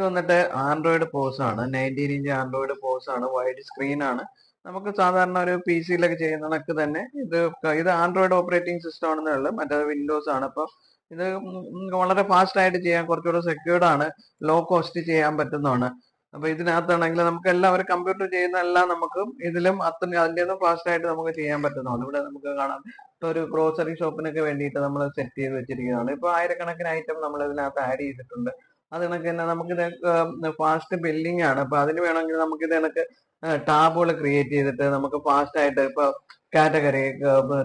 ഇത് വന്നിട്ട് Android pose ആണ്. 19 ഇഞ്ച് ആൻഡ്രോയിഡ് പോസ് ആണ്. വൈഡ് സ്ക്രീൻ ആണ്. നമുക്ക് സാധാരണ ഒരു പി സിയിലൊക്കെ ചെയ്യുന്നതൊക്കെ തന്നെ ഇത് ആൻഡ്രോയിഡ് ഓപ്പറേറ്റിംഗ് സിസ്റ്റം ആണെന്നേ ഉള്ളൂ. മറ്റേത് വിൻഡോസ് ആണ്. അപ്പോൾ ഇത് വളരെ ഫാസ്റ്റ് ആയിട്ട് ചെയ്യാൻ കുറച്ചുകൂടെ സെക്യൂർഡ് ആണ്. ലോ കോസ്റ്റ് ചെയ്യാൻ പറ്റുന്നതാണ്. അപ്പൊ ഇതിനകത്താണെങ്കിൽ നമുക്ക് എല്ലാവരും കമ്പ്യൂട്ടർ ചെയ്യുന്ന എല്ലാം നമുക്ക് ഇതിലും അതിൻ്റെ ഒന്നും ഫാസ്റ്റ് ആയിട്ട് നമുക്ക് ചെയ്യാൻ പറ്റുന്നതാണ്. ഇവിടെ നമുക്ക് കാണാം ഒരു ഗ്രോസറി ഷോപ്പിനൊക്കെ വേണ്ടിയിട്ട് നമ്മൾ സെറ്റ് ചെയ്ത് വെച്ചിരിക്കുന്നതാണ്. ഇപ്പൊ ആയിരക്കണക്കിന് ഐറ്റം നമ്മൾ ഇതിനകത്ത് ആഡ് ചെയ്തിട്ടുണ്ട്. അത് കണക്ക് തന്നെ നമുക്കിത് ഫാസ്റ്റ് ബില്ലിംഗ് ആണ്. അപ്പൊ അതിന് വേണമെങ്കിൽ നമുക്ക് ഇത് കണക്ക് ടാബുകൾ ക്രിയേറ്റ് ചെയ്തിട്ട് നമുക്ക് ഫാസ്റ്റ് ആയിട്ട് ഇപ്പൊ കാറ്റഗറി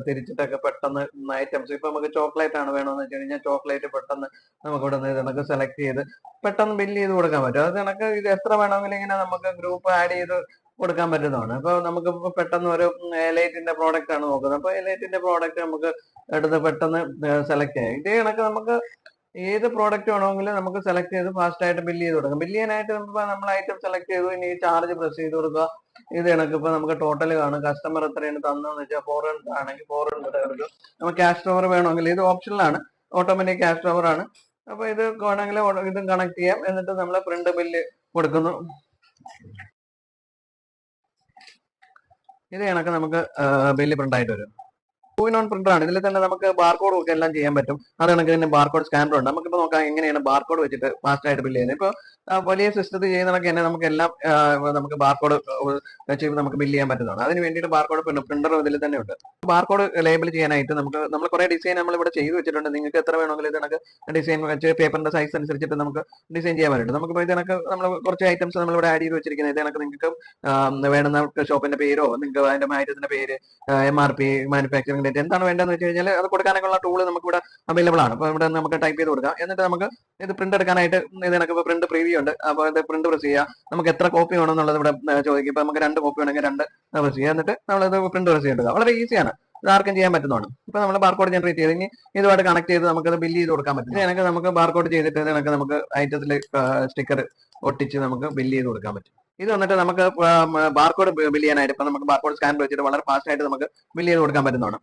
തിരിച്ചിട്ടൊക്കെ പെട്ടെന്ന് ഐറ്റംസ് ഇപ്പൊ നമുക്ക് ചോക്ലേറ്റ് ആണ് വേണമെന്ന് വെച്ച് കഴിഞ്ഞാൽ ചോക്ലേറ്റ് പെട്ടെന്ന് നമുക്ക് ഇവിടെ നിന്ന് നമുക്ക് സെലക്ട് ചെയ്ത് പെട്ടെന്ന് ബില്ല് ചെയ്ത് കൊടുക്കാൻ പറ്റും. അത് കണക്ക് ഇത് എത്ര വേണമെങ്കിലും ഇങ്ങനെ നമുക്ക് ഗ്രൂപ്പ് ആഡ് ചെയ്ത് കൊടുക്കാൻ പറ്റുന്നതാണ്. അപ്പൊ നമുക്ക് പെട്ടെന്ന് ഒരു എലൈറ്റിന്റെ പ്രോഡക്റ്റ് ആണ് നോക്കുന്നത്. അപ്പൊ എലൈറ്റിന്റെ പ്രോഡക്റ്റ് നമുക്ക് എടുത്ത് പെട്ടെന്ന് സെലക്ട് ചെയ്യാം. ഇതേ കണക്ക് നമുക്ക് ഏത് പ്രോഡക്റ്റ് വേണമെങ്കിലും നമുക്ക് സെലക്ട് ചെയ്ത് ഫാസ്റ്റ് ആയിട്ട് ബില്ല് ചെയ്ത് കൊടുക്കാം. ബില്ല് ചെയ്യാനായിട്ട് നമ്മൾ ഐറ്റം സെലക്ട് ചെയ്തു, ഇനി ചാർജ് പ്രസ് ചെയ്ത് കൊടുക്കുക. ഇത് കണക്ക് ഇപ്പൊ നമുക്ക് ടോട്ടൽ കാണും. കസ്റ്റമർ എത്രയാണ് തന്നതെന്ന് വെച്ചാൽ 400 ആണെങ്കിൽ 400 എടുക്കും. നമുക്ക് ക്യാഷ് ഓവർ വേണമെങ്കിൽ ഇത് ഓപ്ഷനിലാണ്, ഓട്ടോമാറ്റിക് ക്യാഷ് ഓവർ ആണ്. അപ്പൊ ഇത് വേണമെങ്കിൽ ഇതും കണക്ട് ചെയ്യാം. എന്നിട്ട് നമ്മൾ പ്രിന്റ് ബില്ല് കൊടുക്കുന്നു. ഇത് കണക്ക് നമുക്ക് ബില്ല് പ്രിന്റ് ആയിട്ട് വരും. 2-in-1 പ്രിന്റർ ആണ്. ഇതിൽ തന്നെ നമുക്ക് ബാർകോഡ് ഒക്കെ എല്ലാം ചെയ്യാൻ പറ്റും. അത് കണക്ക് തന്നെ ബാർകോഡ് സ്കാനർ ഉണ്ട്. നമുക്കിപ്പോൾ നോക്കാം എങ്ങനെയാണ് ബാർകോഡ് വെച്ചിട്ട് ഫാസ്റ്റ് ആയിട്ട് ബില്ല് ചെയ്യുന്നത്. ഇപ്പോൾ വലിയ സിസ്റ്റത്തിൽ ചെയ്യുന്നതൊക്കെ തന്നെ നമുക്ക് എല്ലാം നമുക്ക് ബാർകോഡ് വെച്ച് നമുക്ക് ബില്ല് ചെയ്യാൻ പറ്റുന്നതാണ്. അതിന് വേണ്ടിയിട്ട് ബാർകോഡ് പ്രിന്റർ ഇതിൽ തന്നെ ഉണ്ട്. ബാർകോഡ് ലേബിൾ ചെയ്യാനായിട്ട് നമ്മൾ കുറെ ഡിസൈൻ നമ്മൾ ഇവിടെ ചെയ്ത് വെച്ചിട്ടുണ്ട്. നിങ്ങൾക്ക് എത്ര വേണമെങ്കിലും ഇത് കണക്ക് ഡിസൈൻ വെച്ച് പേപ്പറിന്റെ സൈസ് അനുസരിച്ചിട്ട് നമുക്ക് ഡിസൈൻ ചെയ്യാൻ പറ്റും. നമുക്കിപ്പോൾ ഇത് കണക്ക് നമ്മൾ കുറച്ച് ഐറ്റംസ് നമ്മൾ ഇവിടെ ആഡ് ചെയ്ത് വെച്ചിരിക്കുന്നത്. ഇത് കണക്ക് നിങ്ങൾക്ക് വേണ്ടുന്ന ഷോപ്പിന്റെ പേരോ നിങ്ങൾക്ക് അതിന്റെ ഐറ്റത്തിന്റെ പേര് MRP മാനുഫാക്ചറിംഗ് ഡേറ്റ് എന്താണ് വേണ്ടതെന്ന് വെച്ച് കഴിഞ്ഞാൽ അത് കൊടുക്കാനൊക്കെയുള്ള ടൂള് നമുക്ക് ഇവിടെ അവൈലബിൾ ആണ്. അപ്പോൾ ഇവിടെ നമുക്ക് ടൈപ്പ് ചെയ്ത് കൊടുക്കാം. എന്നിട്ട് നമുക്ക് ഇത് പ്രിന്റ് എടുക്കാനായിട്ട് ഇത് കണക്ക് ഇപ്പോൾ പ്രിന്റ് പ്രീവ്യൂ ഉണ്ട്. അപ്പോൾ ഇത് പ്രിന്റ് പ്രസ് ചെയ്യുക. നമുക്ക് എത്ര കോപ്പി വേണമെന്നുള്ളത് ഇവിടെ ചോദിക്കും. ഇപ്പൊ നമുക്ക് 2 കോപ്പി വേണമെങ്കിൽ 2 പ്രസ് ചെയ്യുക. എന്നിട്ട് നമ്മളത് പ്രിന്റ് പ്രസ് ചെയ്തെടുക്കുക. വളരെ ഈസിയാണ്. ഇത് ആർക്കും ചെയ്യാൻ പറ്റുന്നതാണ്. ഇപ്പൊ നമ്മൾ ബാർകോഡ് ജനറേറ്റ് ചെയ്ത് ഇനി ഇതുമായിട്ട് കണക്ട് ചെയ്ത് നമുക്കത് ബില്ല് ചെയ്ത് കൊടുക്കാൻ പറ്റും. ഇതിനൊക്കെ നമുക്ക് ബാർകോഡ് ചെയ്തിട്ട് ഇതിനൊക്കെ നമുക്ക് ഐറ്റത്തിൽ സ്റ്റിക്കർ ഒട്ടിച്ച് നമുക്ക് ബില്ല് ചെയ്ത് കൊടുക്കാൻ പറ്റും. ഇത് വന്നിട്ട് നമുക്ക് ബാർകോഡ് ബില്ല് ചെയ്യാനായിട്ട് ഇപ്പൊ നമുക്ക് ബാർകോഡ് സ്കാൻ വെച്ചിട്ട് വളരെ ഫാസ്റ്റ് ആയിട്ട് നമുക്ക് ബില്ല് ചെയ്ത് കൊടുക്കാൻ പറ്റുന്നതാണ്.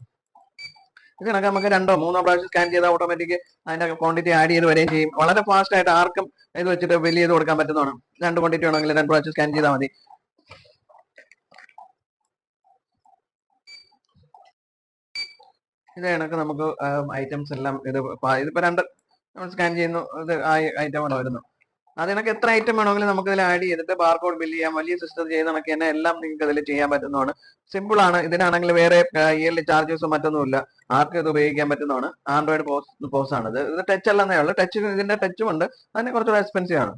ഇത് കണക്ക് നമുക്ക് 2-3 പ്രാവശ്യം സ്കാൻ ചെയ്താൽ ഓട്ടോമാറ്റിക് അതിന്റെ ക്വാണ്ടിറ്റി ആഡ് ചെയ്ത് വരികയും ചെയ്യും. വളരെ ഫാസ്റ്റ് ആയിട്ട് ആർക്കും ഇത് വെച്ചിട്ട് ബില്ല് ചെയ്ത് കൊടുക്കാൻ പറ്റുന്നതാണ്. 2 ക്വാണ്ടിറ്റി വേണമെങ്കിൽ 2 പ്രാവശ്യം സ്കാൻ ചെയ്താൽ മതി. ഇത് കണക്ക് നമുക്ക് ഐറ്റംസ് എല്ലാം ഇതിപ്പോ 2 നമ്മൾ സ്കാൻ ചെയ്യുന്നു. ഇത് ഐറ്റം അവിടെ വരുന്നു. അതിനൊക്കെ എത്ര ഐറ്റം വേണമെങ്കിലും നമുക്ക് ഇതിൽ ആഡ് ചെയ്തിട്ട് ബാർകോഡ് ബില്ല് ചെയ്യാം. വലിയ സിസ്റ്റം ചെയ്ത് കണക്ക് തന്നെ എല്ലാം നിങ്ങൾക്ക് ഇതിൽ ചെയ്യാൻ പറ്റുന്നതാണ്. സിമ്പിൾ ആണ്. ഇതിനാണെങ്കിൽ വേറെ ഇയർലി ചാർജസോ മറ്റൊന്നുമില്ല. ആർക്കും ഇത് ഉപയോഗിക്കാൻ പറ്റുന്നതാണ്. ആൻഡ്രോയിഡ് പോസ് ആണ് ഇത് ടച്ച് അല്ലെന്നേ ഉള്ളൂ. ഇതിന്റെ ടച്ചും ഉണ്ട്. അതിന് കുറച്ചുകൂടെ എക്സ്പെൻസീവ് ആണ്.